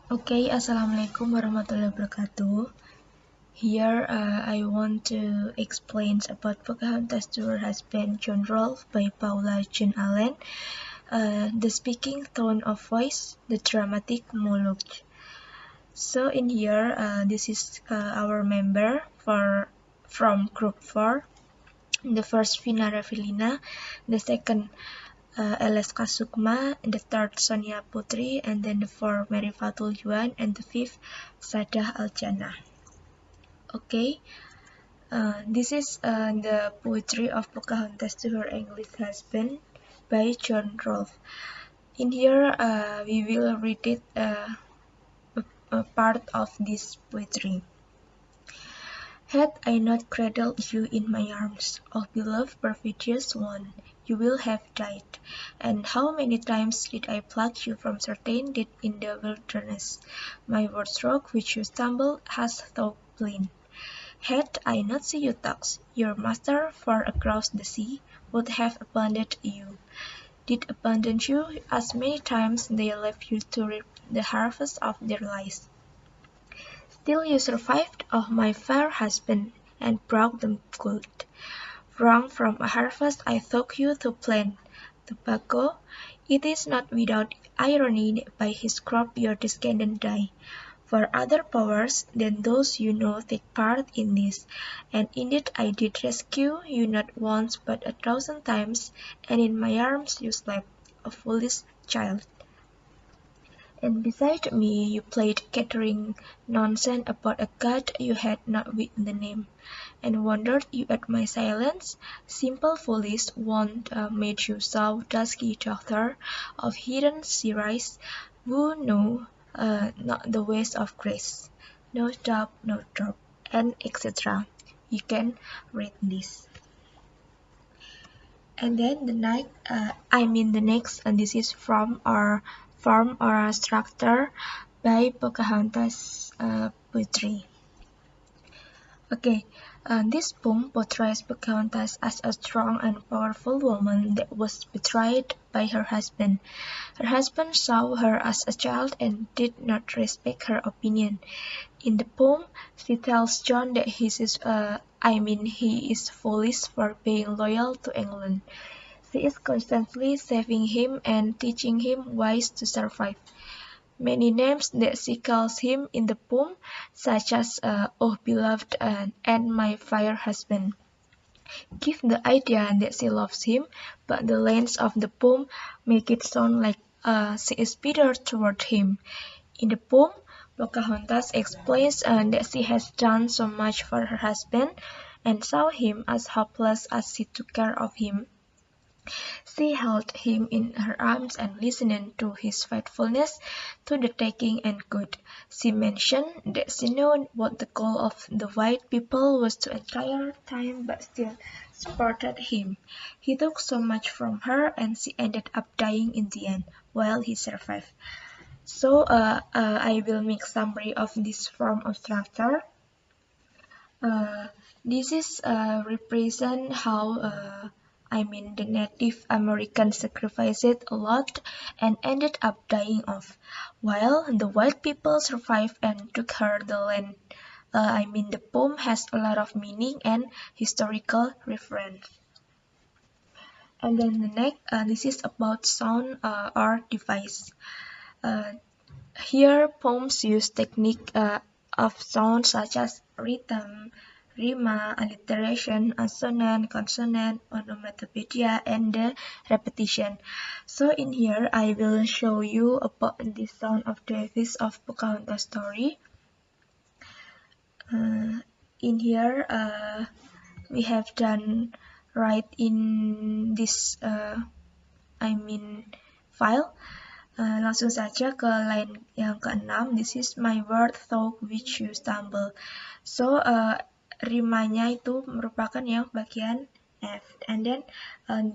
Okay, Assalamualaikum warahmatullahi wabarakatuh. Here, I want to explain about Pocahontas to Her Husband John Rolfe by Paula Jane Allen. The speaking tone of voice, the dramatic monologue. So in here, this is our member from Group 4. The first Vina Ravilina, the second Eleska Sukma, and the third Sonia Putri, and then the fourth Mary Fatul Yuan, and the fifth Sadah Aljana. Okay, this is the poetry of Pocahontas to her English husband by John Rolfe. In here, we will read it a part of this poetry. Had I not cradled you in my arms, oh beloved perfidious one, you will have died. And how many times did I pluck you from certain death in the wilderness? My word-stroke which you stumbled has thought plain. Had I not seen you tax, your master far across the sea would have abandoned you. Did abandon you as many times they left you to reap the harvest of their lives. Still you survived, oh my fair husband, and brought them good. Wrung from a harvest I took you to plant. Tobacco, it is not without irony by his crop your descendants die. For other powers than those you know take part in this, and indeed I did rescue you not once but 1,000 times, and in my arms you slept, a foolish child. And beside me you played chattering nonsense about a god you had not written the name, and wondered you at my silence. Simple foolish want made you so dusky doctor of hidden series, who know not the ways of grace. No doubt, no drop, and etc. You can read this. And then the next, and this is from our form or structure by Pocahontas poetry. Okay, this poem portrays Pocahontas as a strong and powerful woman that was betrayed by her husband. Her husband saw her as a child and did not respect her opinion. In the poem, she tells John that he is foolish for being loyal to England. She is constantly saving him and teaching him ways to survive. Many names that she calls him in the poem, such as "Oh beloved" and "my fair husband," give the idea that she loves him, but the lines of the poem make it sound like she is bitter toward him. In the poem, Pocahontas explains that she has done so much for her husband and saw him as helpless as she took care of him. She held him in her arms and listened to his faithfulness to the taking and good. She mentioned that she knew what the goal of the white people was the entire time but still supported him. He took so much from her and she ended up dying in the end, while he survived. So I will make summary of this form of structure. Uh, this is represent how the Native Americans sacrificed a lot and ended up dying off, while the white people survived and took her the land. The poem has a lot of meaning and historical reference. And then the next, this is about sound or device. Uh, Here, poems use technique of sound such as rhythm, rima, alliteration, assonance, consonant, onomatopoeia, and the repetition. So in here, I will show you about the sound of Davis of Pocahontas story. In here, we have done right in this file. Langsung saja ke line yang ke-6. This is my word thought which you stumble. So rimanya itu merupakan yang bagian F. And then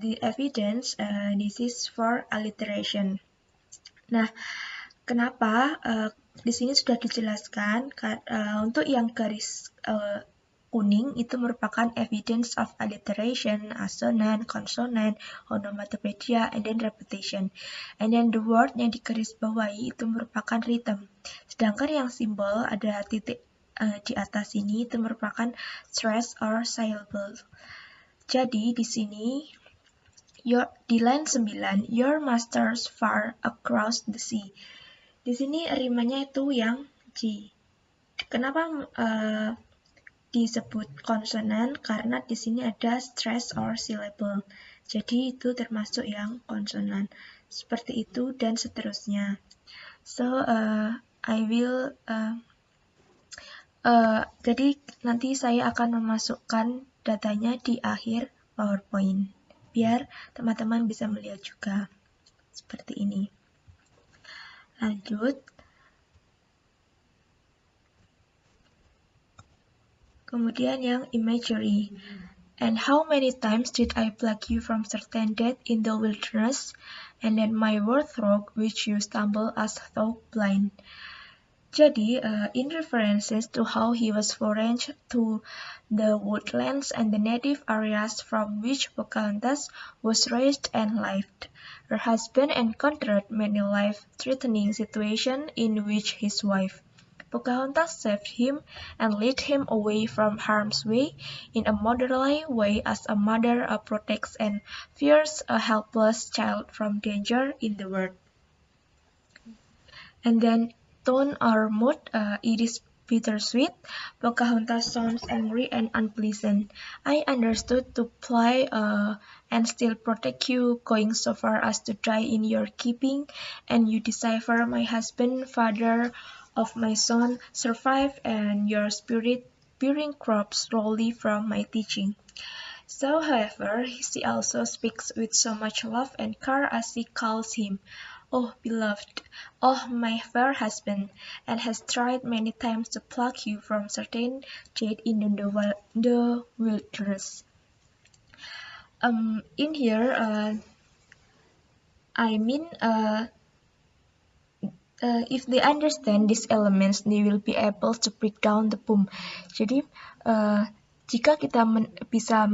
the evidence, this is for alliteration. Nah, kenapa di sini sudah dijelaskan untuk yang garis kuning itu merupakan evidence of alliteration, assonant, consonant, onomatopoeia, and then repetition. And then the word yang digaris bawahi itu merupakan rhythm. Sedangkan yang simbol ada titik di atas ini itu merupakan stress or syllable. Jadi di sini di line 9, your master's far across the sea. Di sini rimanya itu yang G. Kenapa disebut konsonan? Karena di sini ada stress or syllable. Jadi itu termasuk yang konsonan. Seperti itu dan seterusnya. So I will jadi nanti saya akan memasukkan datanya di akhir PowerPoint biar teman-teman bisa melihat juga seperti ini. Lanjut. Kemudian yang imagery. And how many times did I pluck you from certain death in the wilderness, and then my wardrobe which you stumble as though blind. Jadi, in references to how he was foreign to the woodlands and the native areas from which Pocahontas was raised and lived, her husband encountered many life-threatening situations in which his wife, Pocahontas, saved him and led him away from harm's way in a motherly way as a mother protects and fears a helpless child from danger in the world. And then tone or mood, it is bittersweet. Pocahontas sounds angry and unpleasant. I understood to play and still protect you, going so far as to die in your keeping, and you decipher my husband, father of my son, survive, and your spirit bearing crops slowly from my teaching. So, however, she also speaks with so much love and care as she calls him, "Oh, beloved, oh, my fair husband," and has tried many times to pluck you from certain jade in the wilderness. In here, I mean, if they understand these elements, they will be able to break down the poem. Jadi, jika kita bisa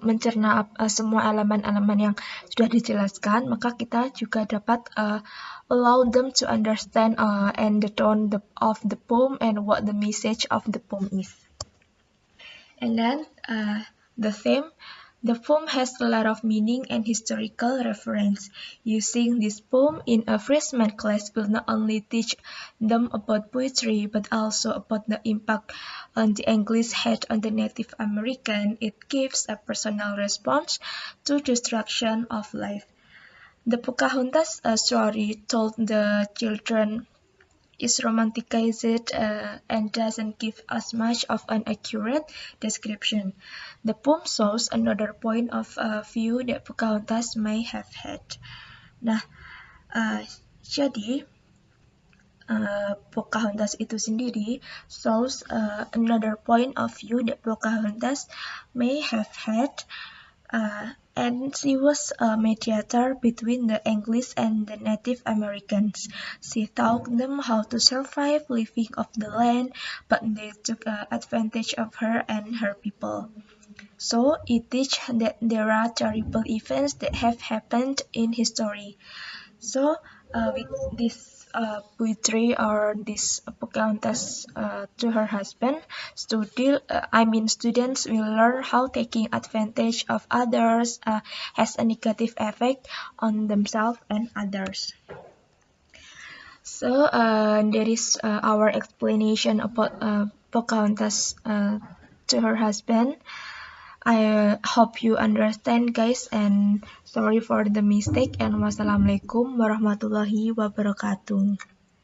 mencerna semua elemen-elemen yang sudah dijelaskan, maka kita juga dapat allow them to understand and the tone of the poem and what the message of the poem is. And then the theme. The poem has a lot of meaning and historical reference. Using this poem in a freshman class will not only teach them about poetry, but also about the impact on the English had on the Native American. It gives a personal response to destruction of life. The Pocahontas story told the children is romanticized and doesn't give us much of an accurate description. The poem shows another point of view that Pocahontas may have had. Nah, jadi Pocahontas itu sendiri shows another point of view that Pocahontas may have had, and she was a mediator between the English and the Native Americans. She taught them how to survive living off the land, but they took advantage of her and her people. So it teaches that there are terrible events that have happened in history. So with this poetry or this Pocahontas to her husband, students will learn how taking advantage of others has a negative effect on themselves and others. So there is our explanation about Pocahontas to her husband. I hope you understand, guys, and sorry for the mistake, and wassalamualaikum warahmatullahi wabarakatuh.